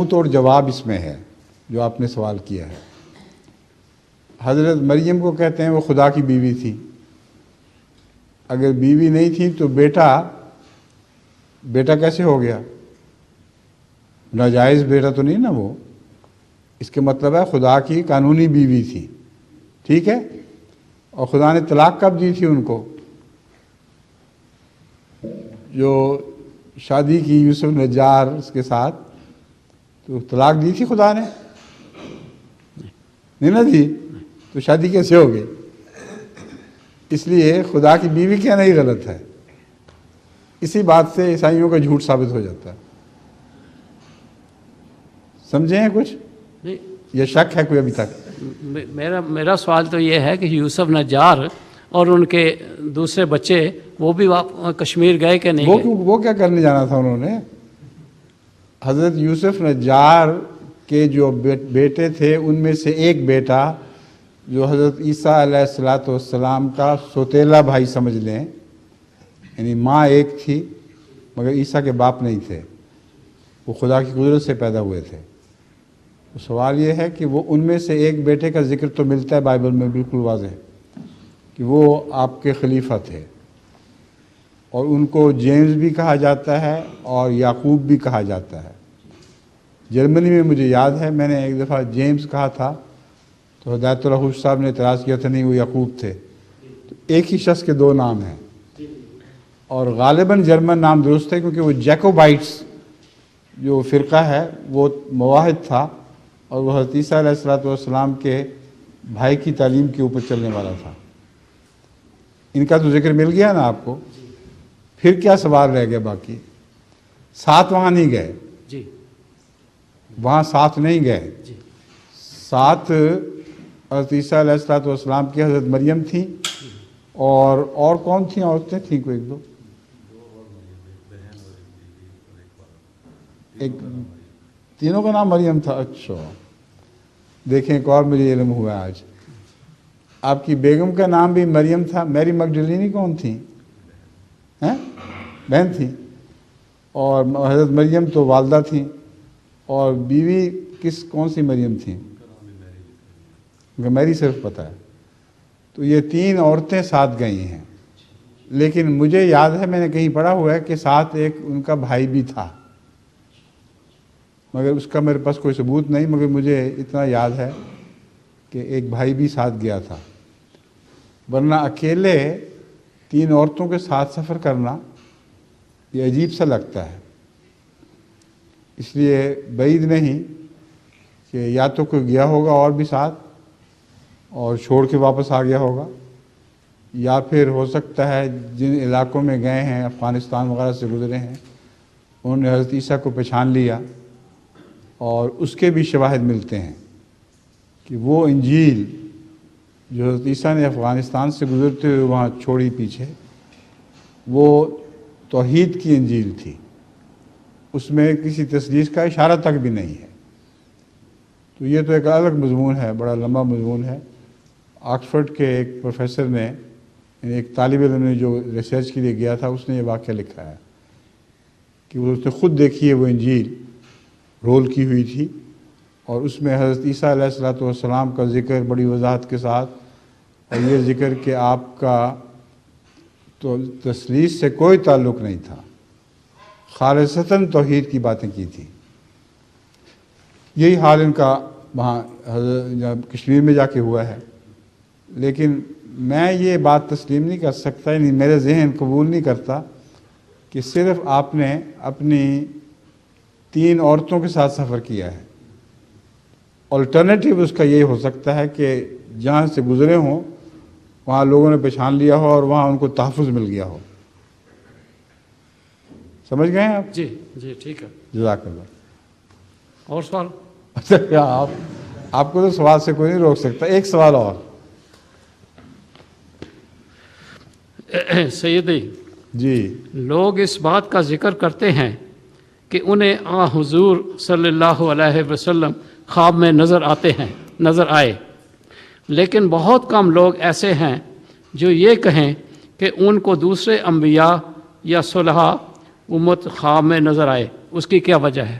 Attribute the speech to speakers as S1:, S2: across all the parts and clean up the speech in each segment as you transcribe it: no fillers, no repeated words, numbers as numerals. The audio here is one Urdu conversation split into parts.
S1: توڑ جواب اس میں ہے جو آپ نے سوال کیا ہے۔ حضرت مریم کو کہتے ہیں وہ خدا کی بیوی تھی۔ اگر بیوی نہیں تھی تو بیٹا کیسے ہو گیا؟ ناجائز بیٹا تو نہیں نا وہ۔ اس کے مطلب ہے خدا کی قانونی بیوی تھی، ٹھیک ہے؟ اور خدا نے طلاق کب دی تھی ان کو؟ جو شادی کی یوسف نجار اس کے ساتھ، تو طلاق دی تھی خدا نے؟ نہیں نہ دی، تو شادی کیسے ہو گئی؟ اس لیے خدا کی بیوی کیا نہیں غلط ہے۔ اسی بات سے عیسائیوں کا جھوٹ ثابت ہو جاتا ہے۔ سمجھے ہیں کچھ؟ یہ شک ہے کوئی ابھی تک؟
S2: میرا سوال تو یہ ہے کہ یوسف نجار اور ان کے دوسرے بچے وہ بھی کشمیر گئے کہ نہیں گئے؟
S1: وہ کیا کرنے جانا تھا انہوں نے؟ حضرت یوسف نجار کے جو بیٹے تھے ان میں سے ایک بیٹا جو حضرت عیسیٰ علیہ السلام کا سوتیلا بھائی سمجھ لیں، یعنی ماں ایک تھی مگر عیسیٰ کے باپ نہیں تھے، وہ خدا کی قدرت سے پیدا ہوئے تھے۔ تو سوال یہ ہے کہ وہ ان میں سے ایک بیٹے کا ذکر تو ملتا ہے بائبل میں بالکل واضح کہ وہ آپ کے خلیفہ تھے، اور ان کو جیمز بھی کہا جاتا ہے اور یعقوب بھی کہا جاتا ہے۔ جرمنی میں مجھے یاد ہے میں نے ایک دفعہ جیمز کہا تھا تو ہدایت اللہ خوش صاحب نے اعتراض کیا تھا نہیں وہ یعقوب تھے۔ تو ایک ہی شخص کے دو نام ہیں، اور غالباً جرمن نام درست ہے کیونکہ وہ جیکوبائٹس جو فرقہ ہے وہ مواحد تھا، اور وہ حضرت عیسیٰ علیہ السلام کے بھائی کی تعلیم کے اوپر چلنے والا تھا۔ ان کا تو ذکر مل گیا نا آپ کو، پھر کیا سوال رہ گیا باقی؟ ساتھ وہاں نہیں گئے،
S2: جی
S1: وہاں ساتھ نہیں گئے،
S2: جی
S1: ساتھ حضرت عیسیٰ علیہ السلام کی حضرت مریم تھیں، اور کون تھیں؟ عورتیں تھیں کوئی ایک دو، ایک تینوں کا نام مریم تھا۔ اچھا دیکھیں ایک اور مجھے علم ہوا آج، آپ کی بیگم کا نام بھی مریم تھا۔ میری مگڈلینی کون تھیں؟ بہن تھیں، اور حضرت مریم تو والدہ تھیں، اور بیوی کون سی مریم تھیں؟ میری صرف پتہ ہے۔ تو یہ تین عورتیں ساتھ گئی ہیں، لیکن مجھے یاد ہے میں نے کہیں پڑھا ہوا ہے کہ ساتھ ایک ان کا بھائی بھی تھا، مگر اس کا میرے پاس کوئی ثبوت نہیں، مگر مجھے اتنا یاد ہے کہ ایک بھائی بھی ساتھ گیا تھا۔ ورنہ اکیلے تین عورتوں کے ساتھ سفر کرنا یہ عجیب سا لگتا ہے۔ اس لیے بعید نہیں کہ یا تو کوئی گیا ہوگا اور بھی ساتھ اور چھوڑ کے واپس آ گیا ہوگا، یا پھر ہو سکتا ہے جن علاقوں میں گئے ہیں افغانستان وغیرہ سے گزرے ہیں انہوں نے حضرت عیسیٰ کو پہچان لیا، اور اس کے بھی شواہد ملتے ہیں کہ وہ انجیل جو حضرت عیسیٰ نے افغانستان سے گزرتے ہوئے وہاں چھوڑی پیچھے، وہ توحید کی انجیل تھی، اس میں کسی تثلیث کا اشارہ تک بھی نہیں ہے۔ تو یہ تو ایک الگ مضمون ہے، بڑا لمبا مضمون ہے۔ آکسفورڈ کے ایک پروفیسر نے، یعنی ایک طالب علم نے جو ریسرچ کے لیے گیا تھا، اس نے یہ واقعہ لکھا ہے کہ اس نے خود دیکھی ہے وہ انجیل رول کی ہوئی تھی، اور اس میں حضرت عیسیٰ علیہ السلام کا ذکر بڑی وضاحت کے ساتھ، اور یہ ذکر کہ آپ کا تو تثلیث سے کوئی تعلق نہیں تھا، خالصتاً توحید کی باتیں کی تھی۔ یہی حال ان کا وہاں کشمیر میں جا کے ہوا ہے، لیکن میں یہ بات تسلیم نہیں کر سکتا، یعنی میرے ذہن قبول نہیں کرتا کہ صرف آپ نے اپنی تین عورتوں کے ساتھ سفر کیا ہے۔ الٹرنیٹیو اس کا یہ ہو سکتا ہے کہ جہاں سے گزرے ہوں وہاں لوگوں نے پہچان لیا ہو اور وہاں ان کو تحفظ مل گیا ہو۔ سمجھ گئے ہیں آپ؟
S2: جی جی ٹھیک ہے،
S1: جزاک اللہ۔
S2: اور سوال؟
S1: اچھا کیا آپ کو تو سوال سے کوئی نہیں روک سکتا۔ ایک سوال اور۔
S2: سیدی
S1: جی،
S2: لوگ اس بات کا ذکر کرتے ہیں کہ انہیں حضور صلی اللہ علیہ وسلم خواب میں نظر آئے، لیکن بہت کم لوگ ایسے ہیں جو یہ کہیں کہ ان کو دوسرے انبیاء یا صلحاء امت خواب میں نظر آئے۔ اس کی کیا وجہ ہے؟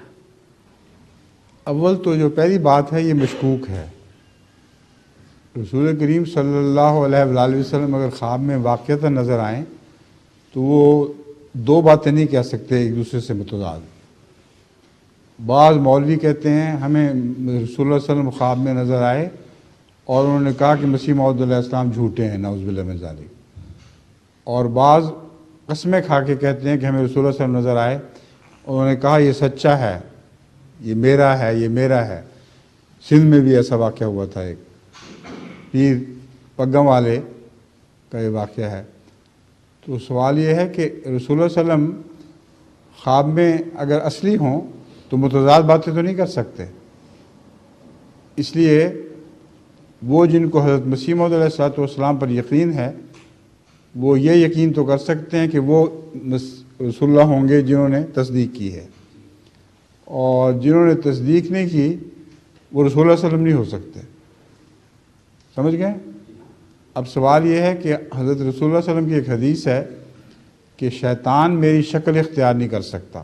S1: اول تو جو پہلی بات ہے یہ مشکوک ہے. رسول کریم صلی اللہ علیہ وآلہ وسلم اگر خواب میں واقعتاً نظر آئیں تو وہ دو باتیں نہیں کہہ سکتے ایک دوسرے سے متضاد. بعض مولوی کہتے ہیں ہمیں رسول اللہ صلی اللہ علیہ وسلم خواب میں نظر آئے اور انہوں نے کہا کہ مسیح موعود علیہ السلام جھوٹے ہیں، نعوذ باللہ من ذالک. اور بعض قسمیں کھا کے کہتے ہیں کہ ہمیں رسول اللہ صلی اللہ علیہ وسلم نظر آئے اور انہوں نے کہا یہ سچا ہے، یہ میرا ہے، یہ میرا ہے. سندھ میں بھی ایسا واقعہ ہوا تھا، ایک پیر پگم والے کا یہ واقعہ ہے. تو سوال یہ ہے کہ رسول اللہ صلی اللہ علیہ وسلم خواب میں اگر اصلی ہوں تو متضاد باتیں تو نہیں کر سکتے. اس لیے وہ جن کو حضرت مسیح موعود علیہ السلام پر یقین ہے وہ یہ یقین تو کر سکتے ہیں کہ وہ رسول اللہ ہوں گے جنہوں نے تصدیق کی ہے، اور جنہوں نے تصدیق نہیں کی وہ رسول اللہ صلی اللہ علیہ وسلم نہیں ہو سکتے. سمجھ گئے؟ اب سوال یہ ہے کہ حضرت رسول اللہ صلی اللہ علیہ وسلم کی ایک حدیث ہے کہ شیطان میری شکل اختیار نہیں کر سکتا.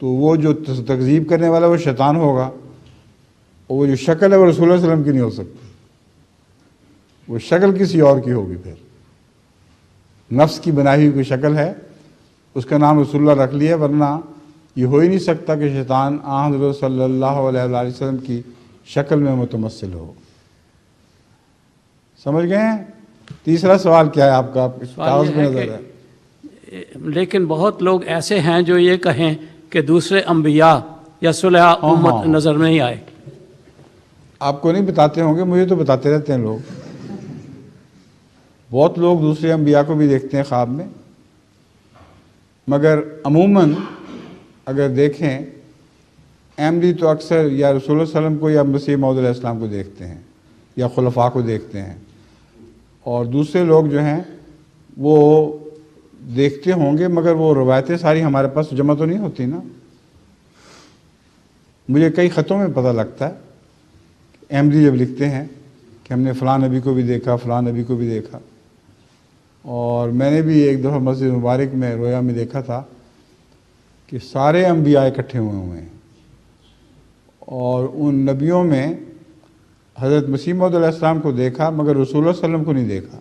S1: تو وہ جو تکذیب کرنے والا وہ شیطان ہوگا، اور وہ جو شکل ہے وہ رسول اللہ صلی اللہ علیہ وسلم کی نہیں ہو سکتی. وہ شکل کسی اور کی ہوگی. پھر نفس کی بنائی ہوئی کوئی شکل ہے، اس کا نام رسول اللہ رکھ لیا، ورنہ یہ ہو ہی نہیں سکتا کہ شیطان حضرت صلی اللہ علیہ وآلہ وسلم کی شکل میں متمثل ہو. سمجھ گئے ہیں؟ تیسرا سوال کیا ہے آپ کا؟ کاغذ میں نظر ہے.
S2: لیکن بہت لوگ ایسے ہیں جو یہ کہیں کہ دوسرے انبیاء یا صلح امت نظر نہیں آئے.
S1: آپ کو نہیں بتاتے ہوں گے، مجھے تو بتاتے رہتے ہیں لوگ. بہت لوگ دوسرے انبیاء کو بھی دیکھتے ہیں خواب میں، مگر عموماً اگر دیکھیں احمدی تو اکثر یا رسول اللہ صلی اللہ علیہ وسلم کو یا مسیح موعود علیہ السلام کو دیکھتے ہیں یا خلفاء کو دیکھتے ہیں، اور دوسرے لوگ جو ہیں وہ دیکھتے ہوں گے، مگر وہ روایتیں ساری ہمارے پاس جمع تو نہیں ہوتی نا. مجھے کئی خطوں میں پتہ لگتا ہے، احمدی جب لکھتے ہیں کہ ہم نے فلاں نبی کو بھی دیکھا، فلاں نبی کو بھی دیکھا. اور میں نے بھی ایک دفعہ مسجد مبارک میں رویا میں دیکھا تھا کہ سارے انبیاء اکٹھے ہوئے ہیں، اور ان نبیوں میں حضرت مسیح موعود علیہ السلام کو دیکھا مگر رسول اللہ صلی اللہ علیہ وسلم کو نہیں دیکھا.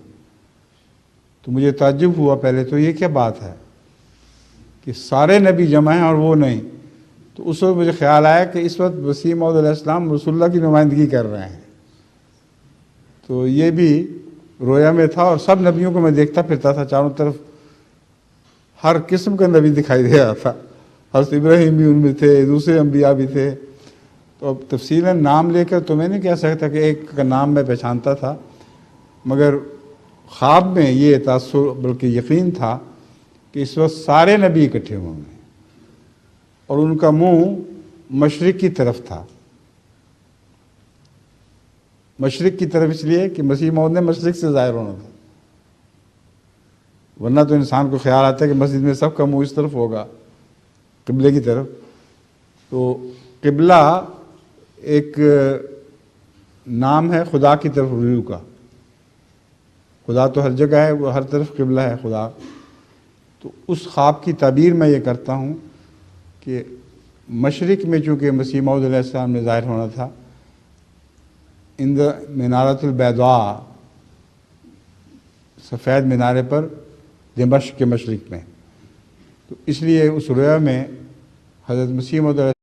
S1: تو مجھے تعجب ہوا پہلے تو، یہ کیا بات ہے کہ سارے نبی جمع ہیں اور وہ نہیں. تو اس وقت مجھے خیال آیا کہ اس وقت مسیح موعود علیہ السلام رسول اللہ کی نمائندگی کر رہے ہیں. تو یہ بھی رویا میں تھا، اور سب نبیوں کو میں دیکھتا پھرتا تھا، چاروں طرف ہر قسم کا نبی دکھائی دے رہا تھا. حضرت ابراہیم بھی ان میں تھے، دوسرے انبیاء بھی تھے. تو اب تفصیلاً نام لے کر تو میں نہیں کہہ سکتا کہ ایک کا نام میں پہچانتا تھا، مگر خواب میں یہ تاثر بلکہ یقین تھا کہ اس وقت سارے نبی اکٹھے ہوئے ہیں، اور ان کا منہ مشرق کی طرف تھا. مشرق کی طرف اس لیے کہ مسیح موعود نے مشرق سے ظاہر ہونا تھا، ورنہ تو انسان کو خیال آتا ہے کہ مسجد میں سب کا منہ اس طرف ہوگا، قبلے کی طرف. تو قبلہ ایک نام ہے خدا کی طرف رجوع کا. خدا تو ہر جگہ ہے، وہ ہر طرف قبلہ ہے خدا. تو اس خواب کی تعبیر میں یہ کرتا ہوں کہ مشرق میں چونکہ مسیح موعود علیہ السلام نے ظاہر ہونا تھا، اند منارۃ البیضاء، سفید مینارے پر دمشق کے مشرق میں. تو اس لیے اس رویا میں حضرت مسیح موعود علیہ